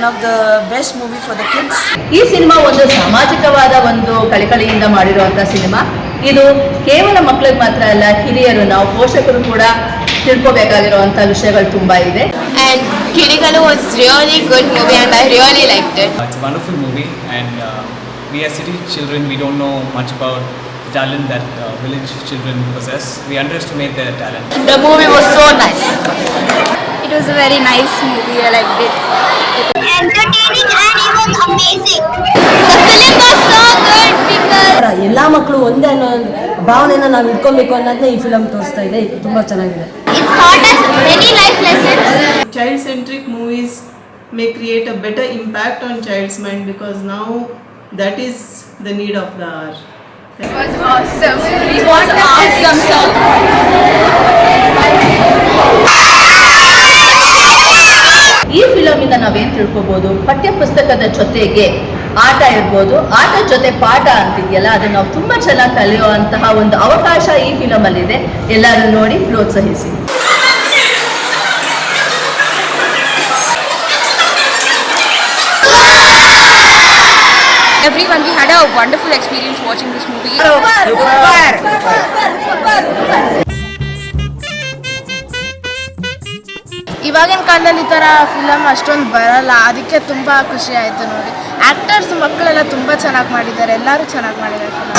of the best movie for the kids. ಈ cinema ಒಂದು ಸಾಮಾಜಿಕವಾದ ಒಂದು ಕಳಕಳಿಯಿಂದ ಮಾಡಿರುವಂತಹ ಸಿನಿಮಾ. ಇದು ಕೇವಲ ಮಕ್ಕಳಿಗೆ ಮಾತ್ರ ಅಲ್ಲ, ಹಿರಿಯರು ನಾವು ಪೋಷಕರು ಕೂಡ ತಿಳ್ಕೋಬೇಕಾಗಿರುವಂತಹ ವಿಷಯಗಳು ತುಂಬಾ ಇದೆ. And Kirigalu was really good movie and I really liked it. It's a wonderful movie and we as city children, we don't know much about the talent that village children possess. We underestimate their talent. The movie was so nice. It was a very nice movie. I liked it. Entertaining and it was amazing. The film was so good because ಎಲ್ಲ ಮಕ್ಕಳು ಒಂದೇ ಅನ್ನೋ ಭಾವನೆನ ನಾವು ಇಟ್ಕೊಬೇಕು ಅನ್ನೋದನ್ನ ಈ film ತೋರಿಸ್ತಾ ಇದೆ. ತುಂಬ ಚೆನ್ನಾಗಿದೆ. it taught us many life lessons. Child-centric movies may create a better impact on child's mind because now that is the need of the hour. It was awesome. It was awesome. ಈ film ಇಂದ ನಾವೇನ್ ತಿಳ್ಕೊಬಹುದು, ಪಠ್ಯ ಪುಸ್ತಕದ ಜೊತೆಗೆ ಆಟ ಇರ್ಬೋದು, ಆಟ ಜೊತೆ ಪಾಠ ಅಂತಿದೆಯಲ್ಲ, ಅದನ್ನ ನಾವು ತುಂಬಾ ಚೆನ್ನಾಗಿ ಕಲಿಯುವಂತಹ ಒಂದು ಅವಕಾಶ ಈ ಫಿಲಮ್ ಅಲ್ಲಿ ಇದೆ. ಎಲ್ಲರೂ ನೋಡಿ ಪ್ರೋತ್ಸಾಹಿಸಿ. Everyone, we had a wonderful experience watching this movie. ಇವಾಗಿನ ಕಾಲದಲ್ಲಿ ಈ ಥರ ಫಿಲಮ್ ಅಷ್ಟೊಂದು ಬರಲ್ಲ, ಅದಕ್ಕೆ ತುಂಬ ಖುಷಿ ಆಯಿತು ನೋಡಿ. ಆ್ಯಕ್ಟರ್ಸ್ ಮಕ್ಕಳೆಲ್ಲ ತುಂಬ ಚೆನ್ನಾಗಿ ಮಾಡಿದ್ದಾರೆ, ಎಲ್ಲರೂ ಚೆನ್ನಾಗಿ ಮಾಡಿದ್ದಾರೆ ಫಿಲಮ್.